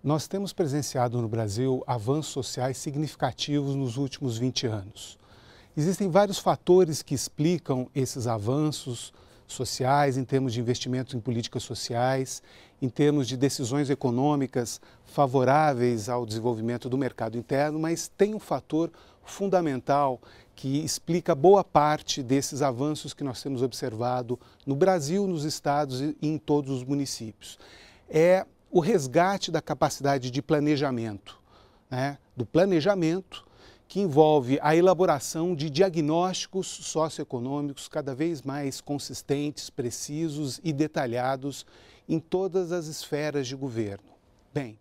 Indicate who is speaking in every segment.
Speaker 1: Nós temos presenciado no Brasil avanços sociais significativos nos últimos 20 anos. Existem vários fatores que explicam esses avanços sociais em termos de investimentos em políticas sociais, em termos de decisões econômicas favoráveis ao desenvolvimento do mercado interno, mas tem um fator fundamental que explica boa parte desses avanços que nós temos observado no Brasil, nos estados e em todos os municípios. É o resgate da capacidade de planejamento, do planejamento que envolve a elaboração de diagnósticos socioeconômicos cada vez mais consistentes, precisos e detalhados em todas as esferas de governo. Bem,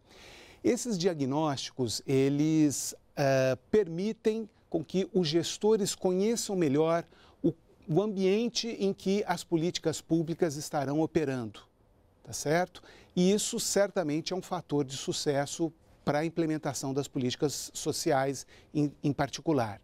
Speaker 1: esses diagnósticos, eles permitem com que os gestores conheçam melhor o ambiente em que as políticas públicas estarão operando, tá certo? E isso certamente é um fator de sucesso para a implementação das políticas sociais em particular.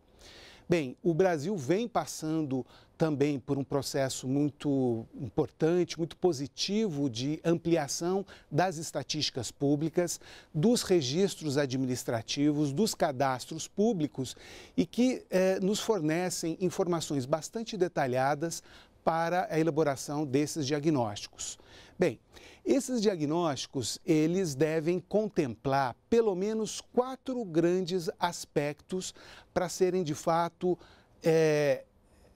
Speaker 1: Bem, o Brasil vem passando também por um processo muito importante, muito positivo de ampliação das estatísticas públicas, dos registros administrativos, dos cadastros públicos e que nos fornecem informações bastante detalhadas para a elaboração desses diagnósticos. Bem, esses diagnósticos, eles devem contemplar pelo menos 4 grandes aspectos para serem, de fato,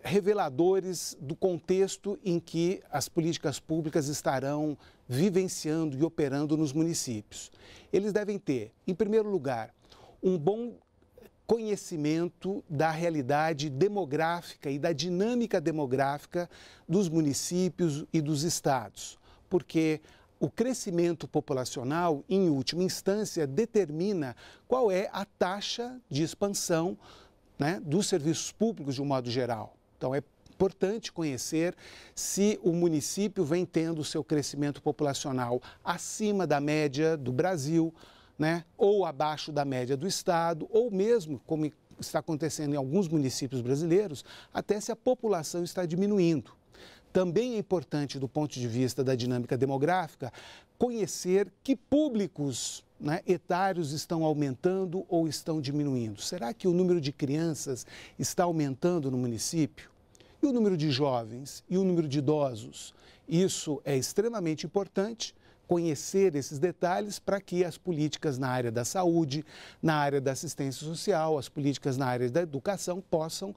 Speaker 1: reveladores do contexto em que as políticas públicas estarão vivenciando e operando nos municípios. Eles devem ter, em primeiro lugar, um bom conhecimento da realidade demográfica e da dinâmica demográfica dos municípios e dos estados, porque o crescimento populacional, em última instância, determina qual é a taxa de expansão, dos serviços públicos de um modo geral. Então, é importante conhecer se o município vem tendo o seu crescimento populacional acima da média do Brasil, ou abaixo da média do estado, ou mesmo, como está acontecendo em alguns municípios brasileiros, até se a população está diminuindo. Também é importante, do ponto de vista da dinâmica demográfica, conhecer que públicos etários estão aumentando ou estão diminuindo. Será que o número de crianças está aumentando no município? E o número de jovens? E o número de idosos? Isso é extremamente importante, conhecer esses detalhes para que as políticas na área da saúde, na área da assistência social, as políticas na área da educação possam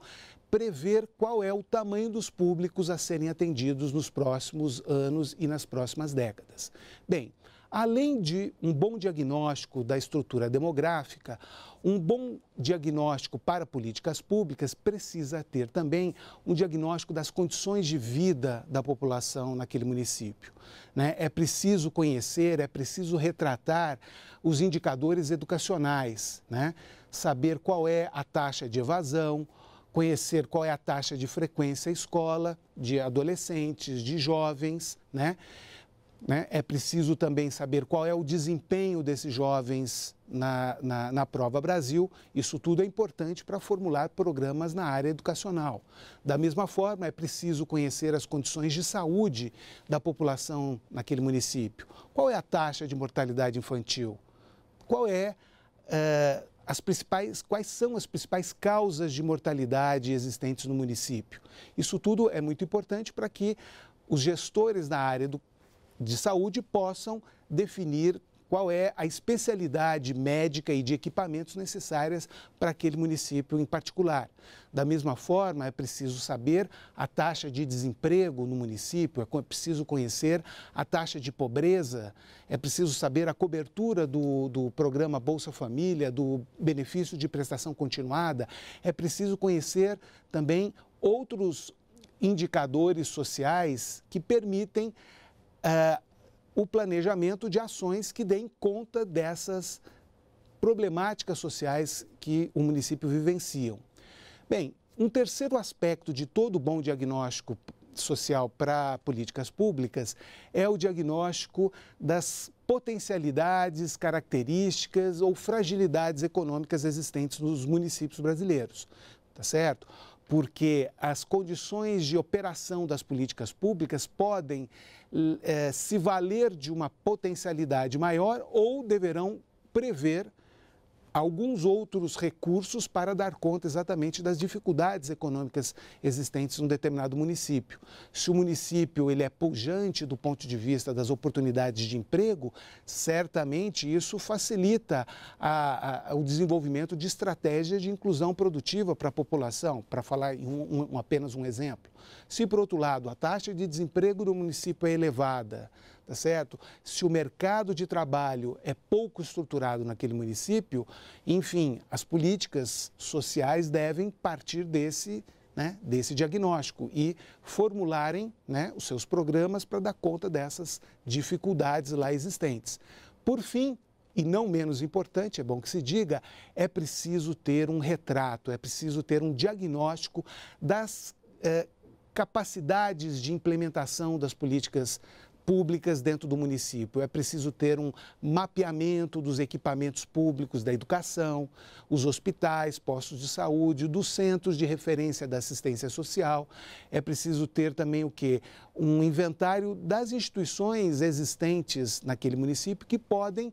Speaker 1: prever qual é o tamanho dos públicos a serem atendidos nos próximos anos e nas próximas décadas. Bem, além de um bom diagnóstico da estrutura demográfica, um bom diagnóstico para políticas públicas precisa ter também um diagnóstico das condições de vida da população naquele município. É preciso conhecer, é preciso retratar os indicadores educacionais, saber qual é a taxa de evasão, conhecer qual é a taxa de frequência à escola, de adolescentes, de jovens, É preciso também saber qual é o desempenho desses jovens na Prova Brasil. Isso tudo é importante para formular programas na área educacional. Da mesma forma, é preciso conhecer as condições de saúde da população naquele município. Qual é a taxa de mortalidade infantil? Quais são as principais causas de mortalidade existentes no município? Isso tudo é muito importante para que os gestores da área de saúde possam definir qual é a especialidade médica e de equipamentos necessárias para aquele município em particular. Da mesma forma, é preciso saber a taxa de desemprego no município, é preciso conhecer a taxa de pobreza, é preciso saber a cobertura do programa Bolsa Família, do benefício de prestação continuada, é preciso conhecer também outros indicadores sociais que permitem o planejamento de ações que deem conta dessas problemáticas sociais que o município vivenciam. Bem, um terceiro aspecto de todo bom diagnóstico social para políticas públicas é o diagnóstico das potencialidades, características ou fragilidades econômicas existentes nos municípios brasileiros, tá certo? porque as condições de operação das políticas públicas podem se valer de uma potencialidade maior ou deverão prever alguns outros recursos para dar conta exatamente das dificuldades econômicas existentes num determinado município. Se o município ele é pujante do ponto de vista das oportunidades de emprego, certamente isso facilita o desenvolvimento de estratégias de inclusão produtiva para a população, para falar em apenas um exemplo. Se, por outro lado, a taxa de desemprego do município é elevada, tá certo? Se o mercado de trabalho é pouco estruturado naquele município, enfim, as políticas sociais devem partir desse diagnóstico e formularem, os seus programas para dar conta dessas dificuldades lá existentes. Por fim, e não menos importante, é bom que se diga, é preciso ter um retrato, é preciso ter um diagnóstico das capacidades de implementação das políticas públicas dentro do município. É preciso ter um mapeamento dos equipamentos públicos da educação, os hospitais, postos de saúde, dos centros de referência da assistência social. É preciso ter também o quê? Um inventário das instituições existentes naquele município que podem,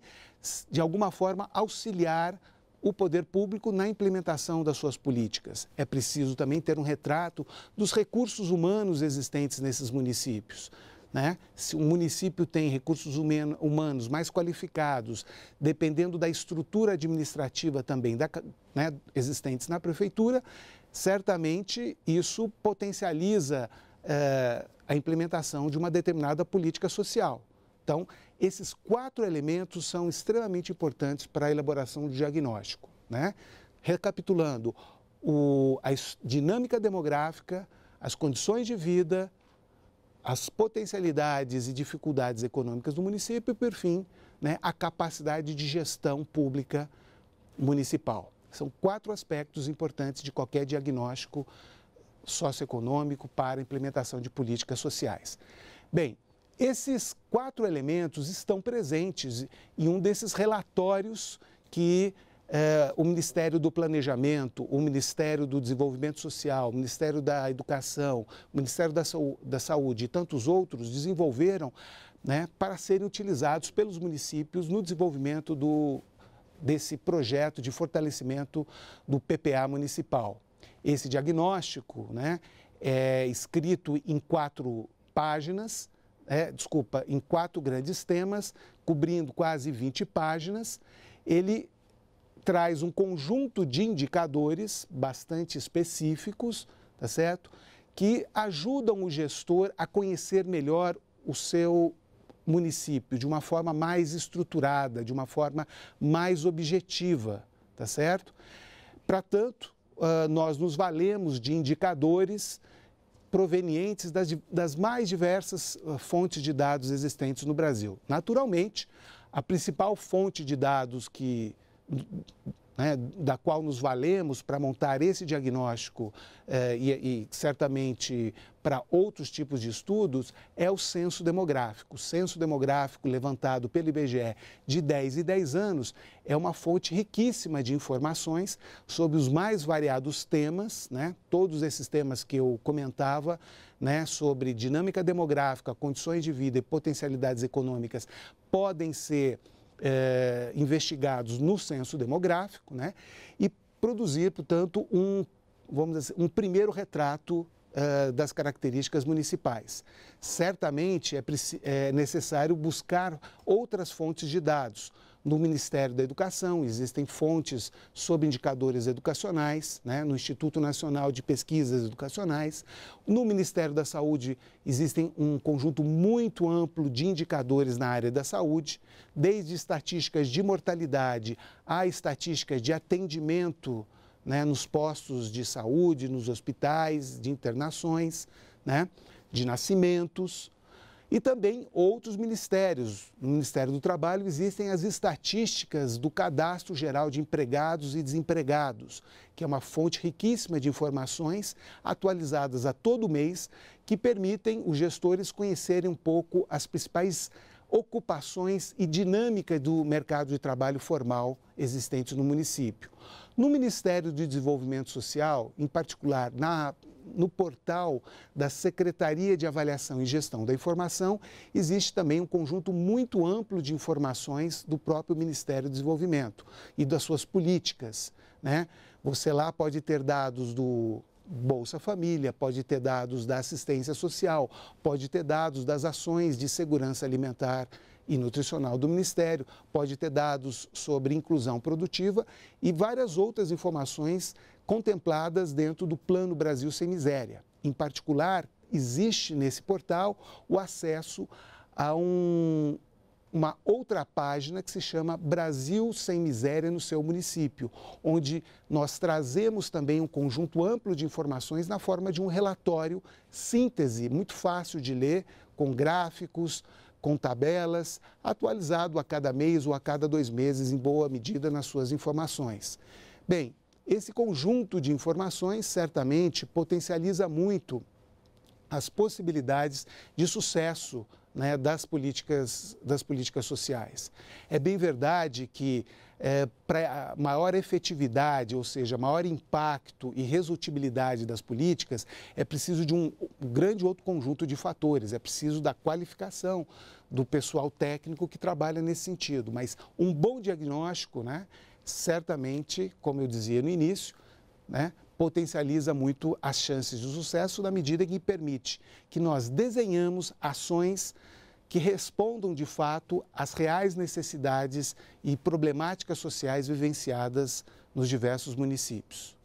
Speaker 1: de alguma forma, auxiliar o poder público na implementação das suas políticas. É preciso também ter um retrato dos recursos humanos existentes nesses municípios. Se um município tem recursos humanos mais qualificados, dependendo da estrutura administrativa também existentes na prefeitura, certamente isso potencializa a implementação de uma determinada política social. Então, esses 4 elementos são extremamente importantes para a elaboração do diagnóstico. Recapitulando, a dinâmica demográfica, as condições de vida, as potencialidades e dificuldades econômicas do município e, por fim, a capacidade de gestão pública municipal. São 4 aspectos importantes de qualquer diagnóstico socioeconômico para a implementação de políticas sociais. Bem, esses 4 elementos estão presentes em um desses relatórios que o Ministério do Planejamento, o Ministério do Desenvolvimento Social, o Ministério da Educação, o Ministério da Saúde e tantos outros desenvolveram para serem utilizados pelos municípios no desenvolvimento desse projeto de fortalecimento do PPA municipal. Esse diagnóstico é escrito em 4 páginas, em 4 grandes temas, cobrindo quase 20 páginas. Ele traz um conjunto de indicadores bastante específicos, tá certo? Que ajudam o gestor a conhecer melhor o seu município de uma forma mais estruturada, de uma forma mais objetiva, tá certo? Para tanto, nós nos valemos de indicadores provenientes das mais diversas fontes de dados existentes no Brasil. Naturalmente, a principal fonte de dados da qual nos valemos para montar esse diagnóstico e certamente para outros tipos de estudos é o censo demográfico. O censo demográfico levantado pelo IBGE de 10 em 10 anos é uma fonte riquíssima de informações sobre os mais variados temas, todos esses temas que eu comentava, sobre dinâmica demográfica, condições de vida e potencialidades econômicas podem ser investigados no censo demográfico, e produzir, portanto, vamos dizer assim, um primeiro retrato das características municipais. Certamente é necessário buscar outras fontes de dados. No Ministério da Educação existem fontes sobre indicadores educacionais, no Instituto Nacional de Pesquisas Educacionais. No Ministério da Saúde existem um conjunto muito amplo de indicadores na área da saúde, desde estatísticas de mortalidade a estatísticas de atendimento nos postos de saúde, nos hospitais, de internações, de nascimentos. E também outros ministérios. No Ministério do Trabalho existem as estatísticas do Cadastro Geral de Empregados e Desempregados, que é uma fonte riquíssima de informações atualizadas a todo mês, que permitem os gestores conhecerem um pouco as principais ocupações e dinâmica do mercado de trabalho formal existentes no município. No Ministério do Desenvolvimento Social, em particular no portal da Secretaria de Avaliação e Gestão da Informação, existe também um conjunto muito amplo de informações do próprio Ministério do Desenvolvimento e das suas políticas, né? Você lá pode ter dados do Bolsa Família, pode ter dados da assistência social, pode ter dados das ações de segurança alimentar e nutricional do Ministério, pode ter dados sobre inclusão produtiva e várias outras informações contempladas dentro do Plano Brasil Sem Miséria. Em particular, existe nesse portal o acesso a uma outra página que se chama Brasil Sem Miséria no seu município, onde nós trazemos também um conjunto amplo de informações na forma de um relatório síntese, muito fácil de ler, com gráficos, com tabelas, atualizado a cada mês ou a cada 2 meses, em boa medida, nas suas informações. Bem, esse conjunto de informações certamente potencializa muito as possibilidades de sucesso, né, das políticas sociais. É bem verdade que para maior efetividade, ou seja, maior impacto e resultibilidade das políticas, é preciso de um grande outro conjunto de fatores, é preciso da qualificação do pessoal técnico que trabalha nesse sentido. Mas um bom diagnóstico, né, certamente, como eu dizia no início, né, potencializa muito as chances de sucesso na medida que permite que nós desenhamos ações que respondam de fato às reais necessidades e problemáticas sociais vivenciadas nos diversos municípios.